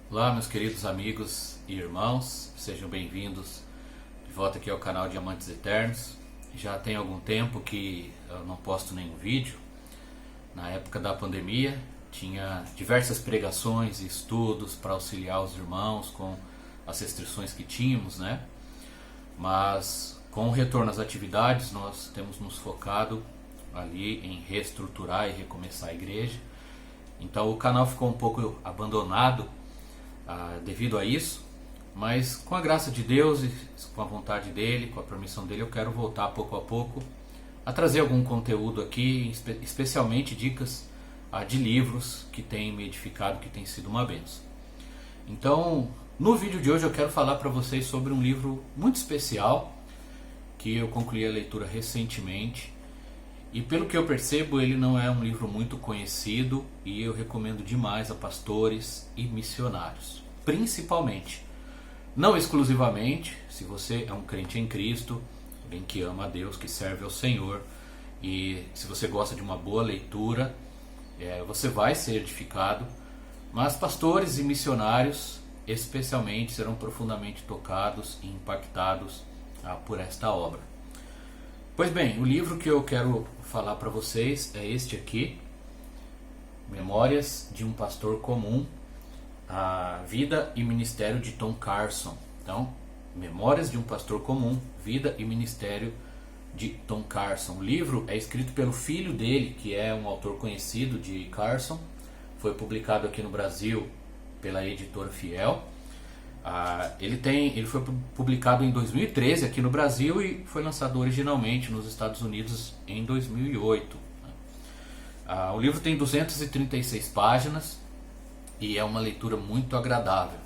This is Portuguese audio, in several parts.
Olá, meus queridos amigos e irmãos, sejam bem-vindos de volta aqui ao canal Diamantes Eternos. Já tem algum tempo que eu não posto nenhum vídeo. Na época da pandemia, tinha diversas pregações e estudos para auxiliar os irmãos com as restrições que tínhamos, né? Mas com o retorno às atividades, nós temos nos focado ali em reestruturar e recomeçar a igreja. Então o canal ficou um pouco abandonado devido a isso, mas com a graça de Deus e com a vontade dele, com a permissão dele, eu quero voltar pouco a pouco a trazer algum conteúdo aqui, especialmente dicas de livros que têm me edificado, que tem sido uma bênção. Então, no vídeo de hoje eu quero falar para vocês sobre um livro muito especial que eu concluí a leitura recentemente. E pelo que eu percebo, ele não é um livro muito conhecido e eu recomendo demais a pastores e missionários. Principalmente, não exclusivamente, se você é um crente em Cristo, alguém que ama a Deus, que serve ao Senhor, e se você gosta de uma boa leitura, você vai ser edificado. Mas pastores e missionários, especialmente, serão profundamente tocados e impactados por esta obra. Pois bem, o livro que eu quero falar para vocês é este aqui, Memórias de um Pastor Comum, a Vida e Ministério de Tom Carson. Então, Memórias de um Pastor Comum, Vida e Ministério de Tom Carson. O livro é escrito pelo filho dele, que é um autor conhecido de Carson, foi publicado aqui no Brasil pela editora Fiel. Ele foi publicado em 2013 aqui no Brasil e foi lançado originalmente nos Estados Unidos em 2008. O livro tem 236 páginas e é uma leitura muito agradável.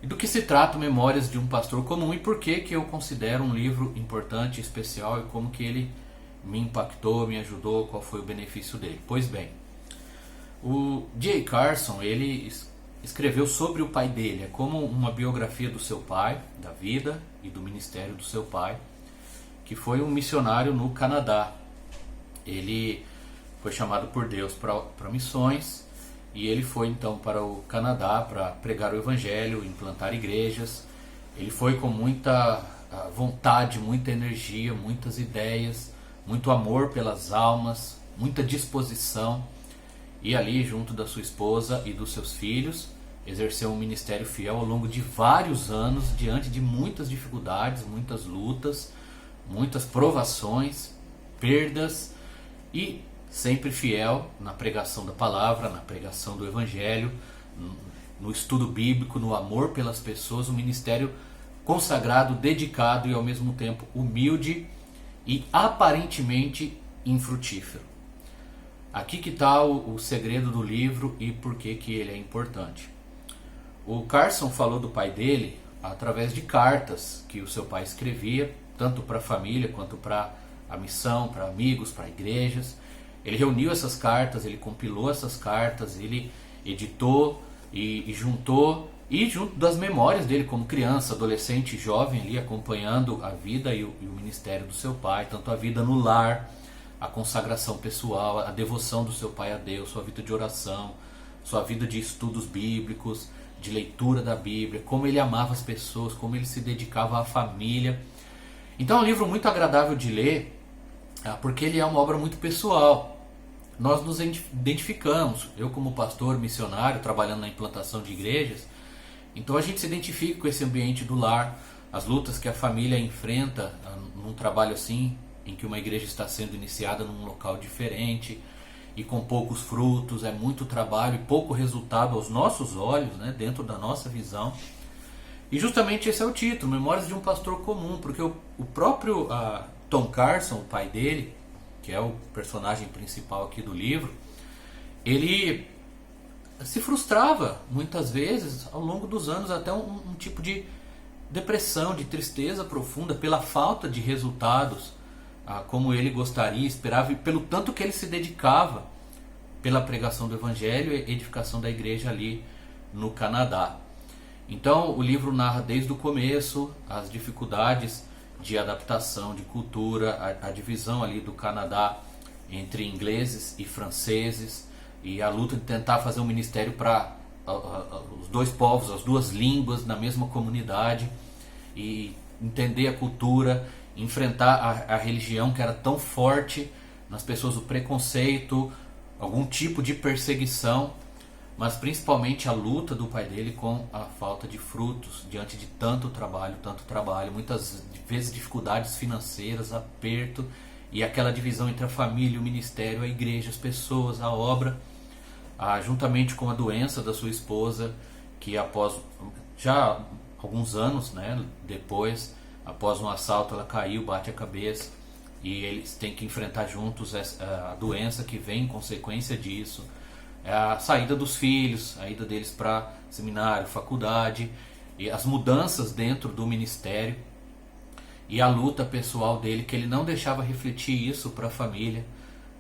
E do que se trata Memórias de um Pastor Comum e por que eu considero um livro importante, especial, e como que ele me impactou, me ajudou, qual foi o benefício dele? Pois bem, o J. Carson, ele escreveu sobre o pai dele, é como uma biografia do seu pai, da vida e do ministério do seu pai, que foi um missionário no Canadá. Ele foi chamado por Deus para missões e ele foi então para o Canadá para pregar o evangelho, implantar igrejas. Ele foi com muita vontade, muita energia, muitas ideias, muito amor pelas almas, muita disposição, e ali junto da sua esposa e dos seus filhos exerceu um ministério fiel ao longo de vários anos, diante de muitas dificuldades, muitas lutas, muitas provações, perdas, e sempre fiel na pregação da palavra, na pregação do evangelho, no estudo bíblico, no amor pelas pessoas, um ministério consagrado, dedicado e ao mesmo tempo humilde e aparentemente infrutífero. Aqui que está o segredo do livro e por que ele é importante. O Carson falou do pai dele através de cartas que o seu pai escrevia, tanto para a família quanto para a missão, para amigos, para igrejas. Ele reuniu essas cartas, ele compilou essas cartas, ele editou e juntou, e junto das memórias dele como criança, adolescente, jovem, ali acompanhando a vida e o ministério do seu pai, tanto a vida no lar, a consagração pessoal, a devoção do seu pai a Deus, sua vida de oração, sua vida de estudos bíblicos, de leitura da Bíblia, como ele amava as pessoas, como ele se dedicava à família. Então é um livro muito agradável de ler, porque ele é uma obra muito pessoal. Nós nos identificamos, eu como pastor missionário, trabalhando na implantação de igrejas, então a gente se identifica com esse ambiente do lar, as lutas que a família enfrenta num trabalho assim, em que uma igreja está sendo iniciada num local diferente e com poucos frutos, é muito trabalho e pouco resultado aos nossos olhos, né, dentro da nossa visão. E justamente esse é o título, Memórias de um Pastor Comum, porque o próprio Tom Carson, o pai dele, que é o personagem principal aqui do livro, ele se frustrava muitas vezes ao longo dos anos, até um tipo de depressão, de tristeza profunda pela falta de resultados como ele gostaria, esperava, e pelo tanto que ele se dedicava pela pregação do evangelho e edificação da igreja ali no Canadá. Então o livro narra desde o começo as dificuldades de adaptação, de cultura, a divisão ali do Canadá entre ingleses e franceses, e a luta de tentar fazer um ministério para os dois povos, as duas línguas na mesma comunidade, e entender a cultura, enfrentar a religião que era tão forte nas pessoas, o preconceito, algum tipo de perseguição, mas principalmente a luta do pai dele com a falta de frutos diante de tanto trabalho, muitas vezes dificuldades financeiras, aperto, e aquela divisão entre a família, o ministério, a igreja, as pessoas, a obra, juntamente com a doença da sua esposa, que após já alguns anos, né, depois, após um assalto, ela caiu, bate a cabeça, e eles têm que enfrentar juntos a doença que vem em consequência disso, a saída dos filhos, a ida deles para seminário, faculdade, e as mudanças dentro do ministério, e a luta pessoal dele, que ele não deixava refletir isso para a família,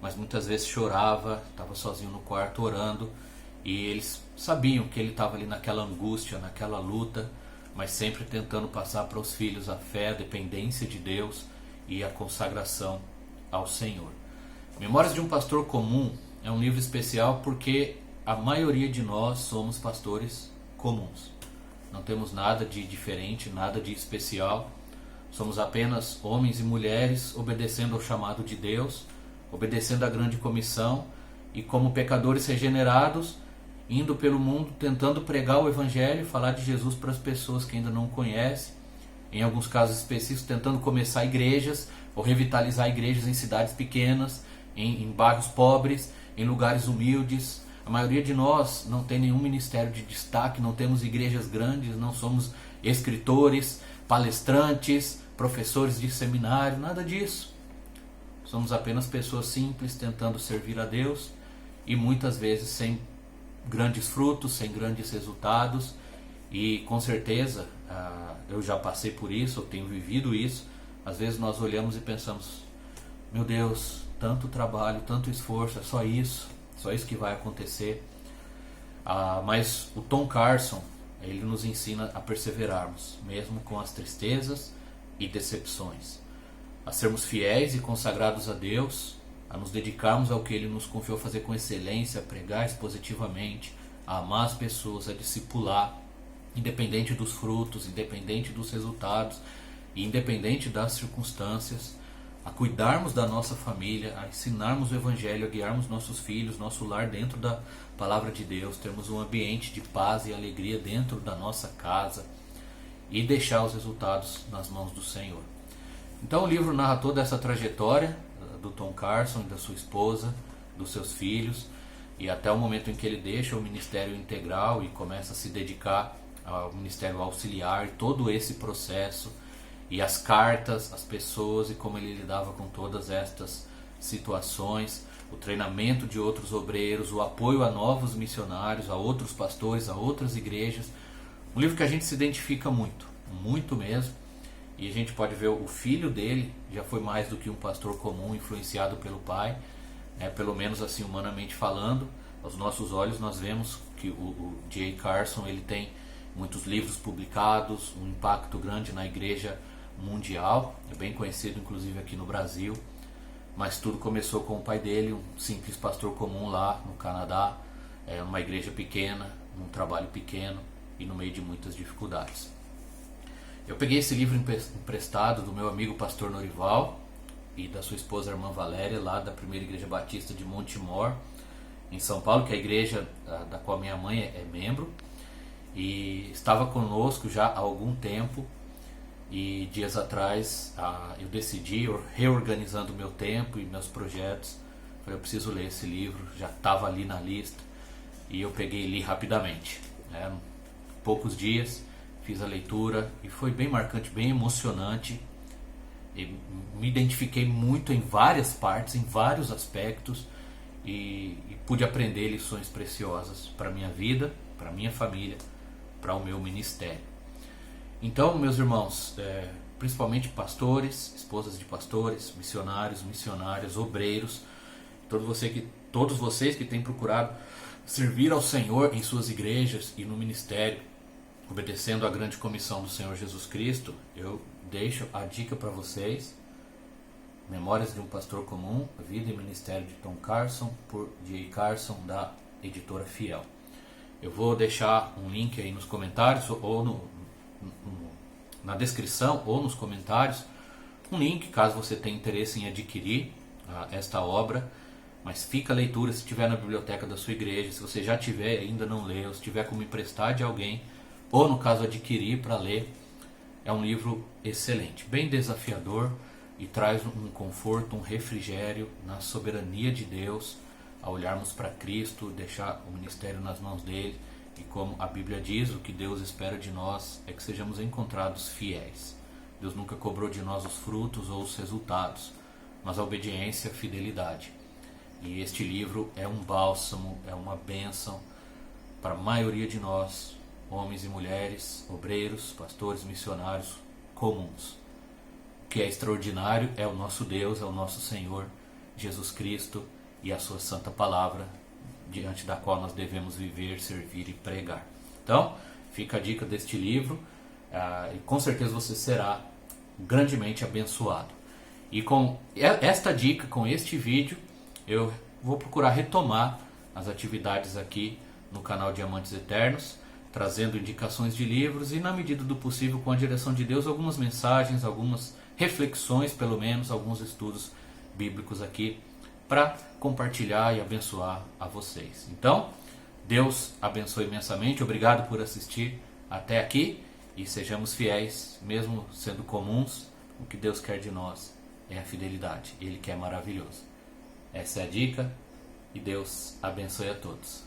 mas muitas vezes chorava, estava sozinho no quarto orando, e eles sabiam que ele estava ali naquela angústia, naquela luta, mas sempre tentando passar para os filhos a fé, a dependência de Deus e a consagração ao Senhor. Memórias de um Pastor Comum é um livro especial porque a maioria de nós somos pastores comuns. Não temos nada de diferente, nada de especial. Somos apenas homens e mulheres obedecendo ao chamado de Deus, obedecendo à grande comissão, e como pecadores regenerados, indo pelo mundo tentando pregar o Evangelho, falar de Jesus para as pessoas que ainda não conhecem, em alguns casos específicos tentando começar igrejas ou revitalizar igrejas em cidades pequenas, em bairros pobres, em lugares humildes. A maioria de nós não tem nenhum ministério de destaque, não temos igrejas grandes, não somos escritores, palestrantes, professores de seminário, nada disso. Somos apenas pessoas simples tentando servir a Deus, e muitas vezes sem grandes frutos, sem grandes resultados. E com certeza eu já passei por isso, eu tenho vivido isso. Às vezes nós olhamos e pensamos: meu Deus, tanto trabalho, tanto esforço, é só isso que vai acontecer. Mas o Tom Carson, ele nos ensina a perseverarmos, mesmo com as tristezas e decepções, a sermos fiéis e consagrados a Deus, a nos dedicarmos ao que Ele nos confiou fazer com excelência, a pregar expositivamente, a amar as pessoas, a discipular, independente dos frutos, independente dos resultados, e independente das circunstâncias, a cuidarmos da nossa família, a ensinarmos o Evangelho, a guiarmos nossos filhos, nosso lar dentro da Palavra de Deus, termos um ambiente de paz e alegria dentro da nossa casa, e deixar os resultados nas mãos do Senhor. Então o livro narra toda essa trajetória do Tom Carson e da sua esposa, dos seus filhos, e até o momento em que ele deixa o ministério integral e começa a se dedicar ao ministério auxiliar, todo esse processo, e as cartas, as pessoas, e como ele lidava com todas estas situações, o treinamento de outros obreiros, o apoio a novos missionários, a outros pastores, a outras igrejas. Um livro que a gente se identifica muito, muito mesmo. E a gente pode ver o filho dele já foi mais do que um pastor comum, influenciado pelo pai, pelo menos assim humanamente falando. Aos nossos olhos nós vemos que o J. Carson, ele tem muitos livros publicados, um impacto grande na igreja mundial, é bem conhecido inclusive aqui no Brasil, mas tudo começou com o pai dele, um simples pastor comum lá no Canadá, numa igreja pequena, num trabalho pequeno e no meio de muitas dificuldades. Eu peguei esse livro emprestado do meu amigo pastor Norival e da sua esposa irmã Valéria, lá da Primeira Igreja Batista de Montemor, em São Paulo, que é a igreja da qual minha mãe é membro, e estava conosco já há algum tempo. E dias atrás eu decidi, reorganizando o meu tempo e meus projetos, falei: eu preciso ler esse livro, já estava ali na lista, e eu peguei e li rapidamente, poucos dias fiz a leitura, e foi bem marcante, bem emocionante, e me identifiquei muito em várias partes, em vários aspectos, e pude aprender lições preciosas para a minha vida, para a minha família, para o meu ministério. Então, meus irmãos, principalmente pastores, esposas de pastores, missionários, missionárias, obreiros, todos vocês que têm procurado servir ao Senhor em suas igrejas e no ministério, obedecendo à grande comissão do Senhor Jesus Cristo, eu deixo a dica para vocês: Memórias de um Pastor Comum, a Vida e Ministério de Tom Carson, por J. Carson, da editora Fiel. Eu vou deixar um link aí nos comentários ou na descrição ou nos comentários, um link caso você tenha interesse em adquirir esta obra. Mas fica a leitura se tiver na biblioteca da sua igreja, se você já tiver e ainda não leu, se tiver como emprestar de alguém, ou no caso adquirir para ler. É um livro excelente, bem desafiador e traz um conforto, um refrigério na soberania de Deus, ao olharmos para Cristo, deixar o ministério nas mãos dele. E como a Bíblia diz, o que Deus espera de nós é que sejamos encontrados fiéis. Deus nunca cobrou de nós os frutos ou os resultados, mas a obediência e a fidelidade. E este livro é um bálsamo, é uma bênção para a maioria de nós, homens e mulheres, obreiros, pastores, missionários comuns. O que é extraordinário é o nosso Deus, é o nosso Senhor Jesus Cristo e a sua santa palavra, diante da qual nós devemos viver, servir e pregar. Então, fica a dica deste livro e com certeza você será grandemente abençoado. E com esta dica, com este vídeo, eu vou procurar retomar as atividades aqui no canal Diamantes Eternos, trazendo indicações de livros e, na medida do possível, com a direção de Deus, algumas mensagens, algumas reflexões, pelo menos, alguns estudos bíblicos aqui para compartilhar e abençoar a vocês. Então, Deus abençoe imensamente, obrigado por assistir até aqui e sejamos fiéis, mesmo sendo comuns. O que Deus quer de nós é a fidelidade, Ele que é maravilhoso. Essa é a dica e Deus abençoe a todos.